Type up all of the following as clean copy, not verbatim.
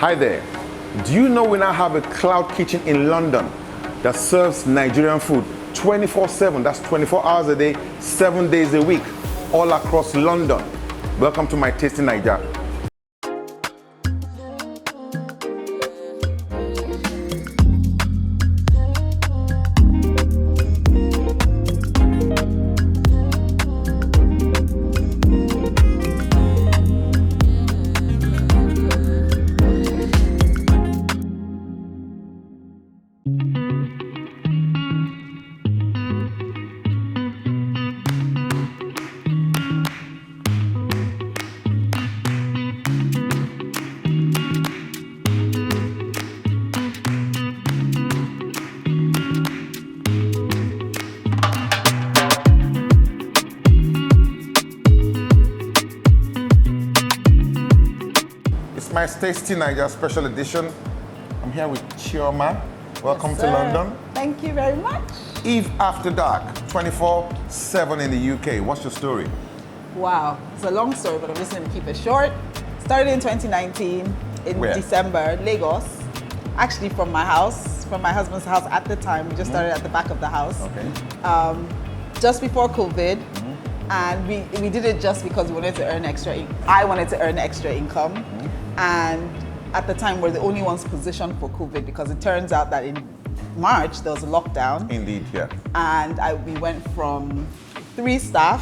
Hi there. Do you know we now have a cloud kitchen in London that serves Nigerian food 24/7? That's 24 hours a day, 7 days a week, all across London. Welcome to My Tasty Naija. My Tasty Naija special edition. I'm here with Chioma. Welcome Yes, to London. Thank you very much. Eve After Dark, 24/7 in the UK. What's your story? Wow, it's a long story, but I'm just going to keep it short. Started in 2019 in Where? December, Lagos. Actually, from my house, from my husband's house at the time. We just started at the back of the house. Okay. Just before COVID. And we did it just because we wanted to earn extra. I wanted to earn extra income. And at the time, we're the only ones positioned for COVID because it turns out that in March, there was a lockdown. Indeed, yeah. And we went from 3 staff,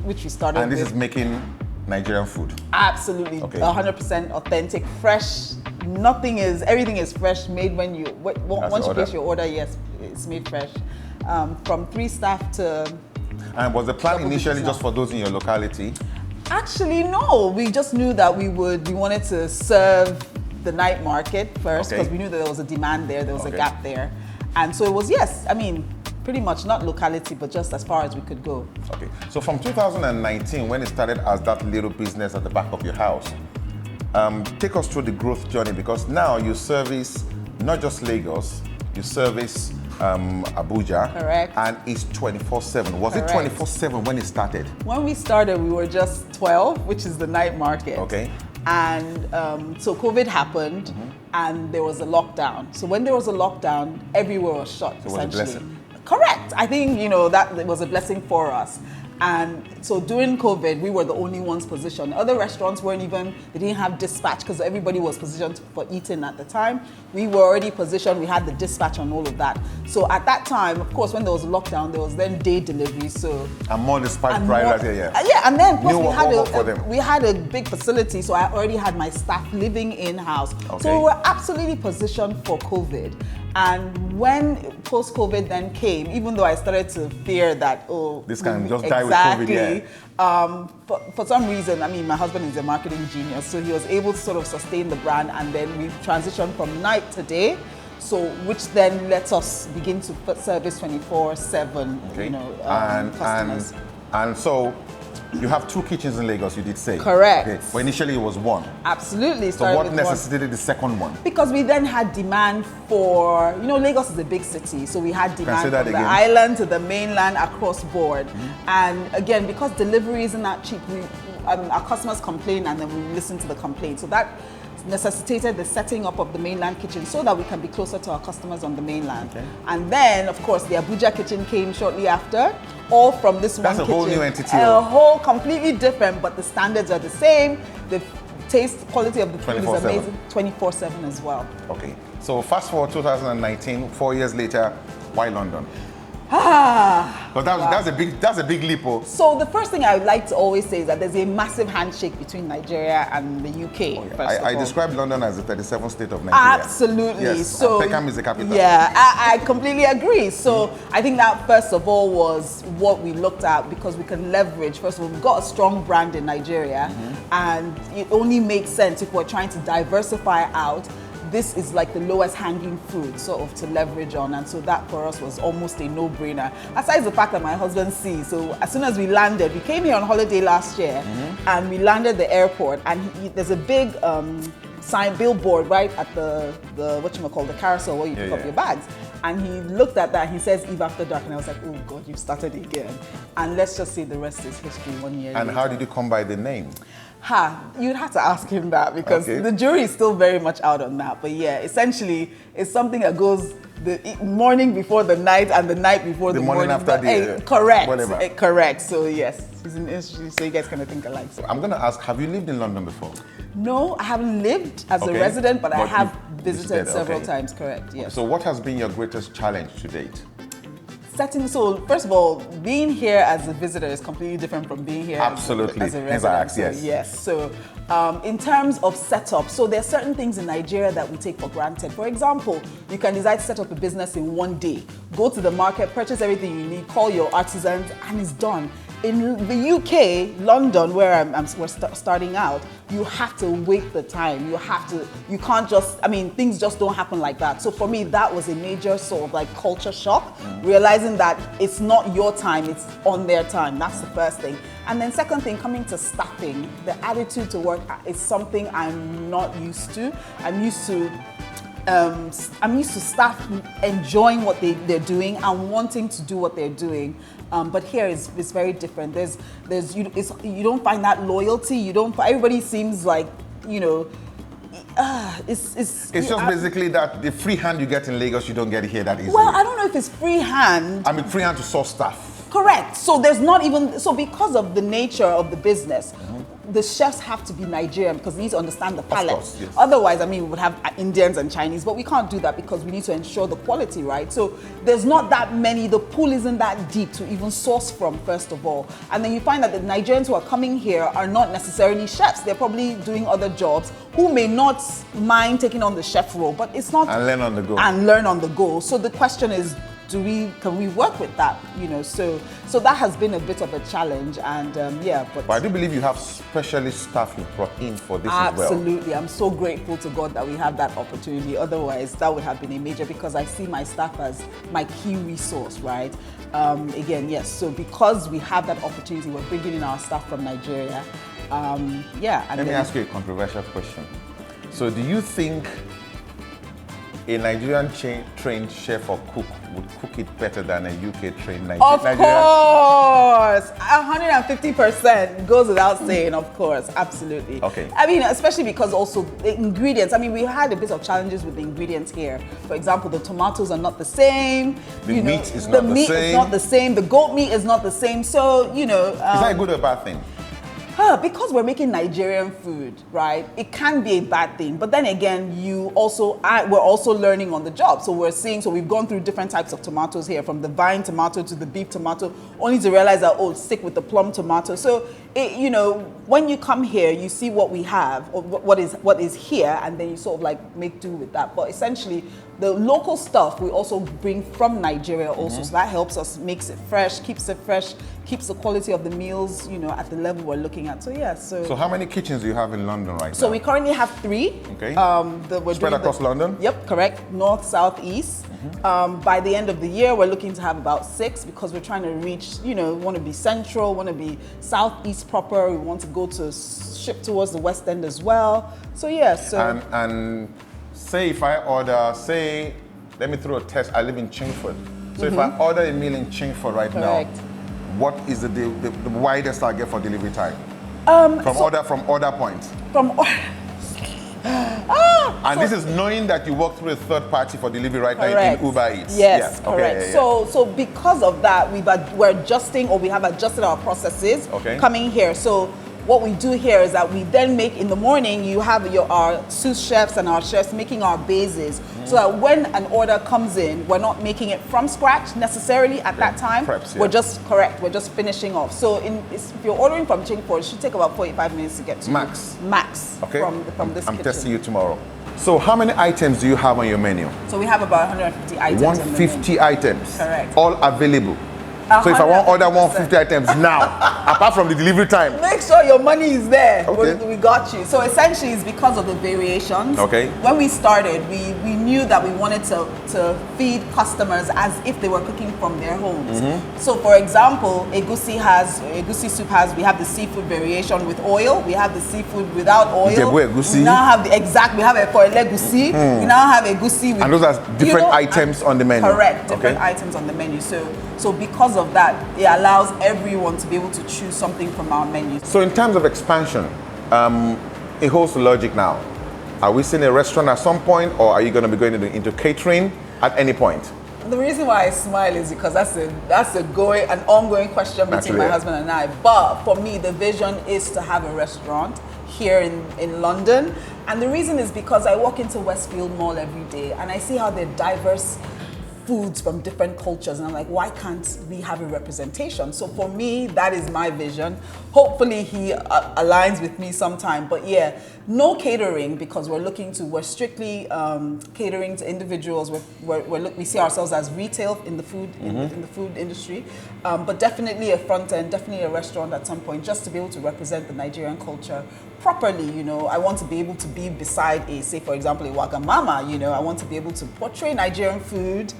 which we started And this with. is making Nigerian food. Absolutely, Okay. 100% authentic, fresh. Everything is fresh, made when you, once you place your order, yes, it's made fresh. From 3 staff to... And was the plan Double initially digits just for those in your locality? Actually, no. We just knew that we wanted to serve the night market first because we knew that there was a demand there was a gap there. And so it was, yes, I mean, pretty much not locality, but just as far as we could go. Okay, so from 2019, when it started as that little business at the back of your house, take us through the growth journey, because now you service not just Lagos, you service Abuja. Correct. And it's 24/7. Was Correct. it 24/7 when it started? When we started, we were just 12, which is the night market. Okay. And so COVID happened and there was a lockdown. So when there was a lockdown, everywhere was shut, So it was a essentially. blessing. Correct. I think, that was a blessing for us. And so during COVID, we were the only ones positioned. Other restaurants they didn't have dispatch because everybody was positioned for eating at the time. We were already positioned, we had the dispatch on all of that. So at that time, of course, when there was a lockdown, there was then day delivery. So And more dispatch prior to yeah. yeah, and then plus New we had a big facility, so I already had my staff living in-house. Okay. So we were absolutely positioned for COVID. And when post-COVID then came, even though I started to fear that, This can just die with COVID, yeah. For some reason, I mean, my husband is a marketing genius, so he was able to sort of sustain the brand, and then we transitioned from night to day, so which then lets us begin to service 24/7, customers. And so you have 2 kitchens in Lagos, you did say. Correct. Okay. But initially it was 1. Absolutely. So what necessitated the second one? Because we then had demand for, Lagos is a big city, so we had demand from the island to the mainland across board. And again, because delivery isn't that cheap, our customers complain and then we listen to the complaint. So that necessitated the setting up of the mainland kitchen so that we can be closer to our customers on the mainland. Okay. And then, of course, the Abuja kitchen came shortly after, all from this one kitchen. That's a whole new entity. A whole completely different, but the standards are the same. The taste, quality of the food is amazing. 24/7 as well. Okay. So fast forward 2019, 4 years later, why London? But that's a big leap. So the first thing I would like to always say is that there's a massive handshake between Nigeria and the UK. I describe London as the 37th state of Nigeria. Absolutely. Yes, so Peckham is the capital. Yeah, I completely agree. So I think that first of all was what we looked at, because we can leverage. First of all, we've got a strong brand in Nigeria, and it only makes sense if we're trying to diversify out. This is like the lowest hanging fruit sort of to leverage on, and so that for us was almost a no-brainer. Aside the fact that my husband sees, so as soon as we landed, we came here on holiday last year, and we landed at the airport, and there's a big sign billboard right at the the carousel where you pick up your bags. And he looked at that, he says Eve After Dark, and I was like, oh God, you've started again. And let's just say the rest is history 1 year And later. how did you come by the name? You'd have to ask him that because the jury is still very much out on that. But yeah, essentially, it's something that goes the morning before the night and the night before the morning after the correct. Whatever. Correct. So yes, he's in industry, so you guys kind of think alike. So. I'm gonna ask, have you lived in London before? No, I haven't lived as a resident, but I have visited several okay. times. Correct. Yes. So what has been your greatest challenge to date? So first of all, being here as a visitor is completely different from being here Absolutely. as a Hence I resident. asked, yes. So in terms of setup, so there are certain things in Nigeria that we take for granted. For example, you can decide to set up a business in one day. Go to the market, purchase everything you need, call your artisans, and it's done. In the UK, London, where we're starting out, you have to wait the time. You can't just, things just don't happen like that. So for me, that was a major sort of like culture shock, realizing that it's not your time, it's on their time. That's the first thing. And then second thing, coming to staffing, the attitude to work is something I'm not used to. I'm used to staff enjoying what they're doing and wanting to do what they're doing. But here it's very different. You don't find that loyalty. Everybody seems like, it's just basically that the free hand you get in Lagos, you don't get here that easily. Well, I don't know if it's free hand. Free hand to source staff. Correct. So because of the nature of the business, the chefs have to be Nigerian because they need to understand the palate. Of course, yes. Otherwise, we would have Indians and Chinese, but we can't do that because we need to ensure the quality, right? So there's not that many, the pool isn't that deep to even source from, first of all. And then you find that the Nigerians who are coming here are not necessarily chefs. They're probably doing other jobs who may not mind taking on the chef role, but it's not... And learn on the go. And learn on the go. So the question is, can we work with that? So that has been a bit of a challenge, and But I do believe you have specialist staff you brought in for this as well. Absolutely, I'm so grateful to God that we have that opportunity. Otherwise, that would have been a major, because I see my staff as my key resource, right? Again, yes. So because we have that opportunity, we're bringing in our staff from Nigeria. Let me ask you a controversial question. So, do you think a Nigerian trained chef or cook would cook it better than a UK trained Nigerian? Of course, 150% goes without saying. Of course, absolutely. Okay. Especially because also the ingredients. We had a bit of challenges with the ingredients here. For example, the tomatoes are not the same. The meat is not the same. The goat meat is not the same. So is that a good or bad thing? Because we're making Nigerian food, right? It can be a bad thing, but then again, we're also learning on the job. So we've gone through different types of tomatoes here, from the vine tomato to the beef tomato, only to realize that stick with the plum tomato. So when you come here, you see what we have, or what is here, and then you sort of like make do with that. But essentially, the local stuff we also bring from Nigeria also, so that helps us, makes it fresh, keeps the quality of the meals, at the level we're looking at. So yeah. So how many kitchens do you have in London right now? So we currently have 3. Okay. We're spread across London? Yep, correct. North, south, east. By the end of the year, we're looking to have about 6, because we're trying to reach, we want to be central, want to be southeast proper. We want to go to ship towards the West End as well. So yeah. So and say if I order, let me throw a test. I live in Chingford. So if I order a meal in Chingford right now, what is the widest I get for delivery time? From order point. And this is knowing that you work through a third party for delivery right now in Uber Eats. Yes, correct. So because of that, we're adjusting, or we have adjusted our processes coming here. So what we do here is that we then make, in the morning, you have our sous chefs and our chefs making our bases, so that when an order comes in, we're not making it from scratch necessarily at that time. Preps, We're just finishing off. So if you're ordering from Chingford, it should take about 45 minutes to get to Max. Okay. From this I'm kitchen. testing you tomorrow. So how many items do you have on your menu? So we have about 150 items. 150 items. Correct. All available. So if I want to order 150 items now, apart from the delivery time, make sure your money is there. Okay. We got you. So essentially, it's because of the variations. Okay. When we started, we knew that we wanted to feed customers as if they were cooking from their homes. So for example, egusi soup we have the seafood variation with oil. We have the seafood without oil. Egusi. We now have exactly. We have a for egusi. We now have egusi with, and those are different items on the menu. Correct. Different items on the menu. So because of that, it allows everyone to be able to choose something from our menu. So in terms of expansion, It holds the logic now. Are we seeing a restaurant at some point, or are you going to be going into catering at any point? The reason why I smile is because that's an ongoing question between my husband and I. But for me, the vision is to have a restaurant here in London. And the reason is because I walk into Westfield Mall every day and I see how they're diverse foods from different cultures, and I'm like, why can't we have a representation? So for me, that is my vision. Hopefully he aligns with me sometime. But yeah, no catering, because we're strictly catering to individuals. We see ourselves as retail in the food in the food industry, but definitely a front end, definitely a restaurant at some point, just to be able to represent the Nigerian culture properly. You know, I want to be able to be beside say for example, a Wagamama. You know, I want to be able to portray Nigerian food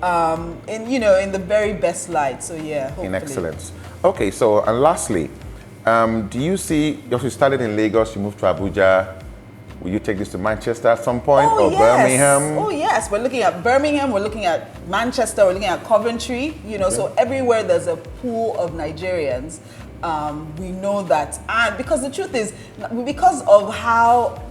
in the very best light. So yeah, hopefully. In excellence. Okay, so and lastly, do you see, you started in Lagos, you moved to Abuja, will you take this to Manchester at some point, or yes. Birmingham? Oh yes, we're looking at Birmingham, we're looking at Manchester, we're looking at Coventry, so everywhere there's a pool of Nigerians, we know that. And because the truth is, because of how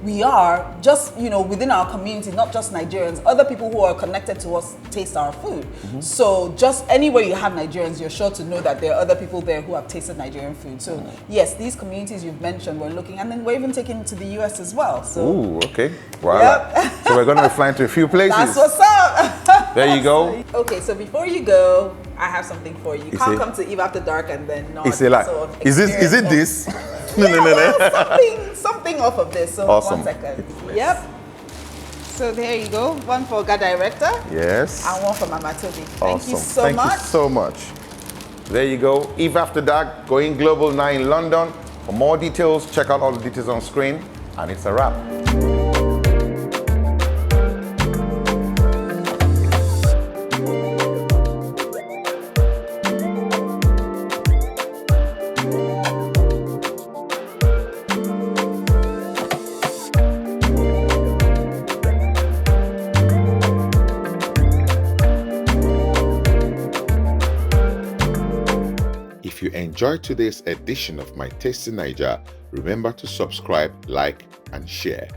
we are, just within our community, not just Nigerians, other people who are connected to us taste our food. So just anywhere you have Nigerians, you're sure to know that there are other people there who have tasted Nigerian food. So yes, these communities you've mentioned, we're looking, and then we're even taking it to the US as well. So ooh, okay, wow. Yep. So we're going to be flying to a few places. That's what's up. There you go. Okay, so before you go, I have something for you. You can't come to Eve After Dark and then not. Is it this? No. Something off of this. So awesome. 1 second. Yep. So there you go. One for God Director. Yes. And one for Mama Tobi. Thank you so much. Thank you so much. There you go. Eve After Dark, going global now in London. For more details, check out all the details on screen. And it's a wrap. If you enjoyed today's edition of My Tasty Naija, remember to subscribe, like, and share.